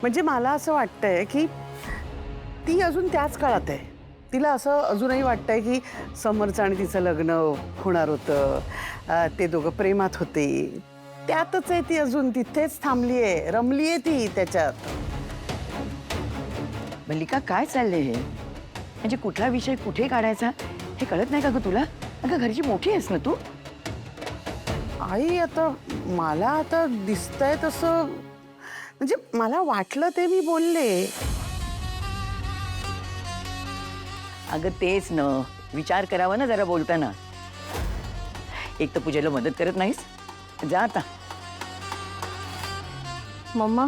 म्हणजे मला असं वाटतंय की ती अजून त्याच काळात आहे. तिला असं अजूनही वाटतंय की समरचं आणि तिचं लग्न होणार होतं. ते दोघं प्रेमात होते. त्यातच आहे ती, अजून तिथेच थांबली आहे, रमली आहे ती त्याच्यात. मल्लिका काय चाललंय हे? म्हणजे कुठला विषय कुठे काढायचा हे कळत नाही का ग तुला? अगं घरची मोठी आहेस ना तू. आई आता मला आता दिसतंय तसं, म्हणजे मला वाटलं ते मी बोलले. अगं तेच न, विचार करावा ना जरा बोलताना. एक तर पूजेला मदत करत नाहीस, जा आता. मम्मा,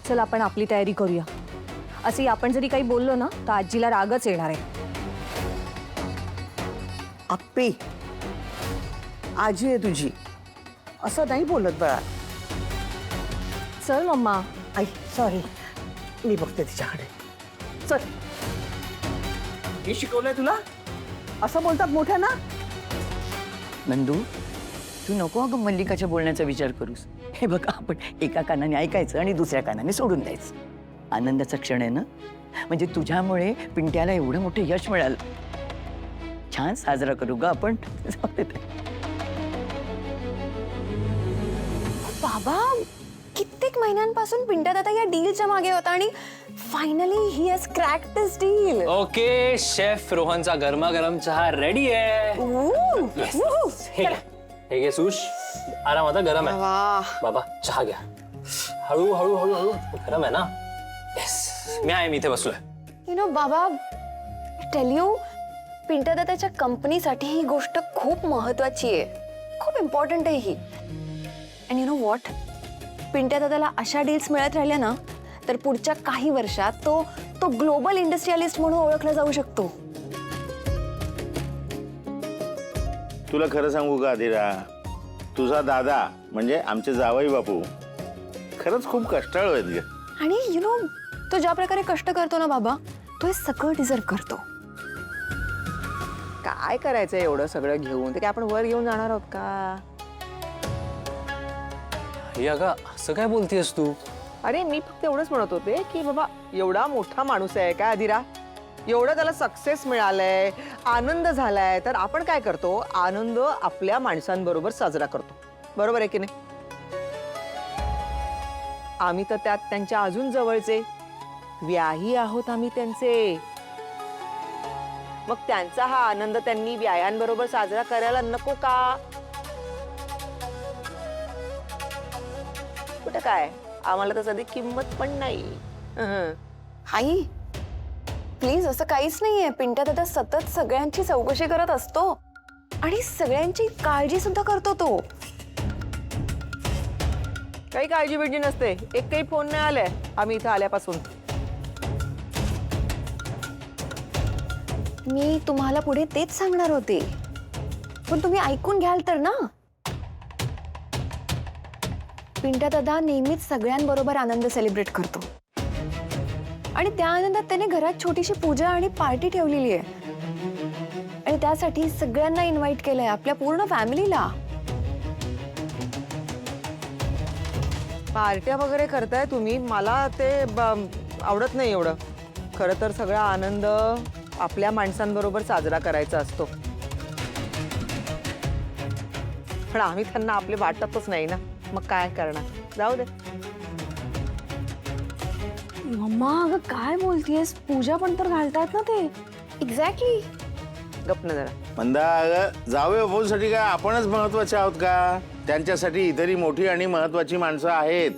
चल आपण आपली तयारी करूया. असे आपण जरी काही बोललो ना तर आजीला रागच येणार आहे. आप्पे, आजी आहे तुझी, असं नाही बोलत बाळा. चल मम्मा. आई सॉरी, मी बघते तिच्याकडे. चल. हे शिकवलंय तुला? असं बोलतात मोठ्या ना. नंदू, तू नको अगं मल्लिकाच्या बोलण्याचा विचार करूस. हे बघ, आपण एका कानाने ऐकायचं आणि दुसऱ्या कानाने सोडून द्यायचं. आनंदाचा क्षण आहे ना, म्हणजे तुझ्यामुळे पिंट्याला एवढं मोठं यश मिळालं. छान साजरा करू ग आपण. जाऊ दे ते. बाबा, कित्येक महिन्यांपासून पिंट्या दादा या डीलच्या मागे होता आणि finally he has cracked this deal. Okay, chef रोहनचा गरमागरम चहा रेडी आहे. हे घे सुश, आराम, आता गरम आहे. बाबा चहा घ्या. हळू हळू हळू हळू, गरम आहे ना. येस, मी आहे, मी इथे बसलोय. यु नो बाबा, टेल यू, पिंट्या दादाच्या कंपनीसाठी ही गोष्ट खूप महत्वाची आहे, खूप इम्पॉर्टंट आहे ही. And you know what, Pintya दादाला अशा डील्स मिळत राहिल्या ना तर पुढच्या काही वर्षात तो ग्लोबल इंडस्ट्रियलिस्ट म्हणून ओळखला जाऊ शकतो. तुला खरं सांगू का अधिरा, तुझा दादा म्हणजे आमचे जावई बापू खरंच खूप कष्टाळू आहेत ग. आणि यु नो, तो ज्या प्रकारे कष्ट करतो ना बाबा, तो हे सगळं डिझर्व करतो. काय करायचं एवढं सगळं घेऊन? ते काय आपण वर घेऊन जाणार आहोत का? हे अगं, असं काय बोलतेस तू? अरे मी फक्त एवढंच म्हणत होते की बाबा, एवढा मोठा माणूस आहे काय अधिरा, एवढं त्याला सक्सेस मिळालंय, आनंद झालाय, तर आपण काय करतो? आनंद आपल्या माणसांबरोबर साजरा करतो, बरोबर आहे की नाही? आम्ही तर त्यात त्यांच्या अजून जवळचे व्याही आहोत आम्ही त्यांचे. मग त्यांचा हा आनंद त्यांनी व्यायांबरोबर साजरा करायला नको का? कुठं काय, आम्हाला तर सध्या किंमत पण नाही. आई प्लीज, असं काहीच नाहीये. पिंट्या दादा सतत सगळ्यांची चौकशी करत असतो आणि सगळ्यांची काळजी सुद्धा करतो तो. काही काळजी बिळजी नसते. एक काही फोन नाही आलाय आम्ही इथं आल्यापासून. मी तुम्हाला पुढे तेच सांगणार होते, पण तुम्ही ऐकून घ्याल तर ना. पिंट्या दादा नेहमीच सगळ्यांबरोबर आनंद सेलिब्रेट करतो आणि त्या आनंदात त्याने घरात छोटीशी पूजा आणि पार्टी ठेवलेली आहे आणि त्यासाठी सगळ्यांना इन्व्हाइट केलंय, आपल्या पूर्ण फॅमिलीला. पार्ट्या वगैरे करताय तुम्ही, मला ते आवडत नाही एवढं. खरं तर सगळा आनंद आपल्या माणसांबरोबर साजरा करायचा असतो, पण आम्ही त्यांना आपले वाटतच नाही ना, मग काय करणार? जाऊ दे. मम्मा, अगं काय बोलतेयस? पूजा पण तर घालतात ना ते. एक्झॅक्टली. गप्प ना जरा. मंदा, अगं जावई बापूंसाठी काय आपणच महत्वाचे आहोत का? त्यांच्यासाठी इतरही मोठी आणि महत्वाची माणसं आहेत.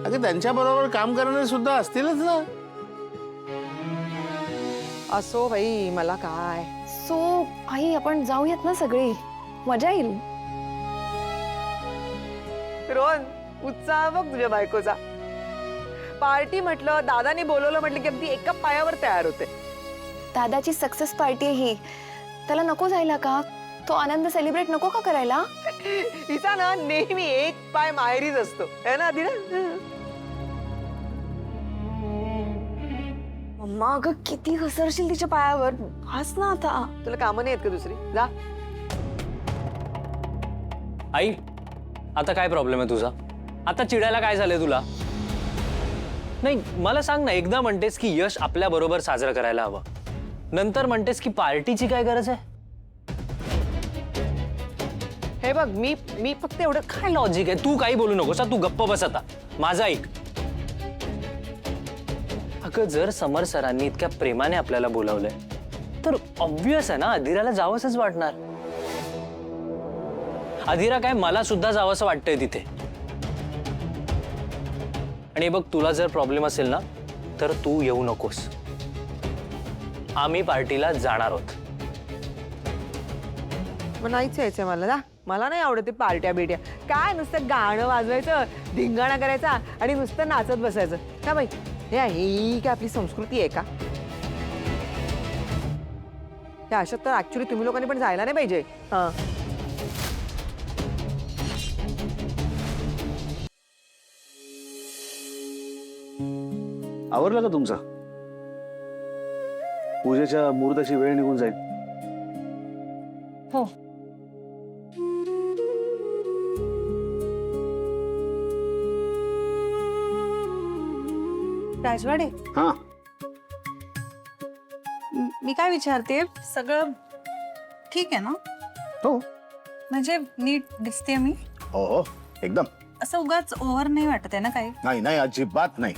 अगं त्यांच्या बरोबर काम करणारे सुद्धा असतीलच ना. असो बाई, मला काय. सो आई, आपण जाऊयात ना सगळे, मजा येईल. रोहन, उत्साह बघ तुझ्या बायकोचा. पार्टी म्हटलं, दादानी बोलवलं म्हटलं की अगदी एका पायावर तयार होते. दादाची सक्सेस पार्टी आहे ही, त्याला नको जायला का? तो आनंद सेलिब्रेट नको का करायला? हिचा ना नेहमी एक पाय माहेरीच असतो, है ना आधी ना? मम्मा, अगं किती घसरशील तिच्या पायावर. हस ना आता. तुला कामं नाही आहेत का दुसरी? जा. आई, आता काय प्रॉब्लेम आहे तुझा? आता चिडायला काय झालंय तुला? नाही मला सांग ना, एकदा म्हणतेस की यश आपल्या बरोबर साजरं करायला हवं, नंतर म्हणतेस की पार्टीची काय गरज आहे? हे बघ, मी फक्त एवढं काय लॉजिक आहे, तू काही बोलू नकोस, तू गप्प बस आता, माझा ऐक. अगं जर समर सरांनी इतक्या प्रेमाने आपल्याला बोलावलंय तर ऑब्व्हियस आहे ना, अधीराला जावंसच वाटणार. अधीरा काय, मला सुद्धा जावंसं वाटतंय तिथे. आणि बघ, तुला जर प्रॉब्लेम असेल ना तर तू येऊ नकोस. आम्ही पार्टीला जाणार आहोत. मग नाहीच यायचंय मला ना. मला नाही आवडत ते पार्ट्या बिट्या. काय नुसतं गाणं वाजवायचं, धिंगाणा करायचा आणि नुसतं नाचत बसायचं का बाई? ही काय आपली संस्कृती आहे का? त्या अशात तर ऍक्च्युली तुम्ही लोकांनी पण जायला नाही पाहिजे. हा, आवरलं का तुमचं? पूजेच्या मुहूर्ताची वेळ निघून जाईल. हो. राजवाडे, हा, मी काय विचारते, सगळं ठीक आहे ना? हो म्हणजे नीट दिसते मी? हो हो एकदम. असं उगाच ओव्हर नाही वाटत आहे ना काही? नाही नाही, अजिबात नाही.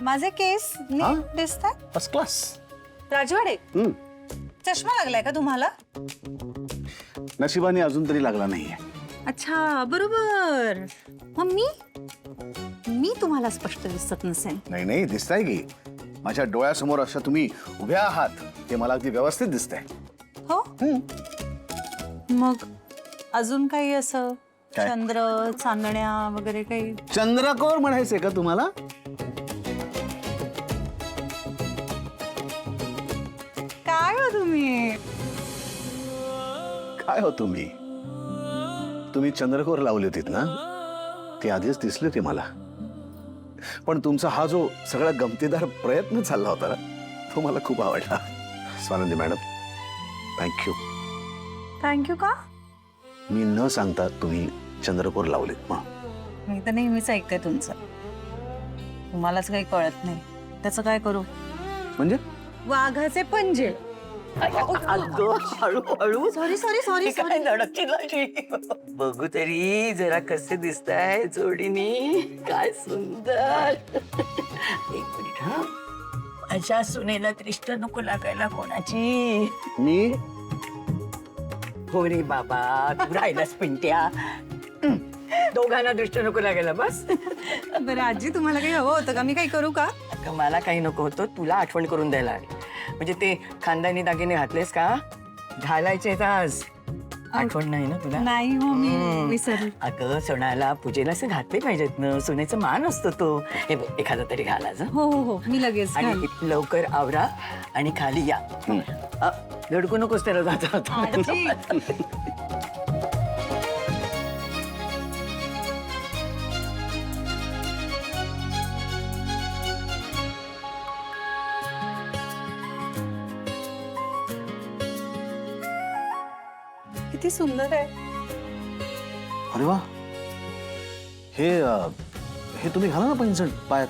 माझे केस हा? नीट दिसतात? First class. राजवाडे, चष्मा लागलाय का तुम्हाला? नशिबाने अजून तरी लागला नाहीये. अच्छा, बरोबर. मग मी तुम्हाला स्पष्ट दिसत नसेल? नाही नाही, दिसताय की. माझ्या डोळ्यासमोर असं तुम्ही उभ्या आहात ते मला अगदी व्यवस्थित दिसतंय. हो. मग अजून काही असं काय? चंद्र चांदण्या वगैरे काही? चंद्रकोर म्हणायचंय का तुम्हाला? काय हो तुम्ही? काय हो तुम्ही? तुम्ही चंद्रकोर लावली होतीत ना, ती आधीच दिसली होती मला. पण तुमचा हा जो सगळा गमतीदार प्रयत्न चालला होता ना, तो मला खूप आवडला. Swanandi madam, thank you. थँक्यू का? मी न सांगता तुम्ही चंद्रकोर लावलेत मग. मी तर नेहमीच ऐकते तुमचं. तुम्हालाच काही कळत नाही. त्याचं काय करू? म्हणजे वाघाचे पंजे. हळूहळू सॉरी सॉरी सॉरी काय धडकतील अशी. बघू तरी जरा कसे दिसताय जोडीनी. काय सुंदर. एक मिनिट हा. अशा सुनेला दृष्ट नको लागायला कोणाची. मी हो रे बाबा, तू राहिलास पिंट्या. दोघांना दृष्ट नको लागायला बस. बरं आजी, तुम्हाला काही हवं होतं का? मी काही करू का? अगं, मला काही नको होतं, तुला आठवण करून द्यायला आली. म्हणजे ते खानदानी दागिने घातलेस का? घालायचे आज. आठवण नाही ना तुला? नाही हो, मी विसरले. अगं, सणाला पूजेला असं घातले पाहिजेत ना, सुनेचा मान असतो तो. हे बघ, एखादा तरी घालायचा. हो हो हो, मी लगेच घालेन. आणि लवकर आवरा आणि खाली या. धडकू नकोस त्याला जाता आजी. किती सुंदर आहे. अरे वा, हे तुम्ही घाला ना पैंजण पायात.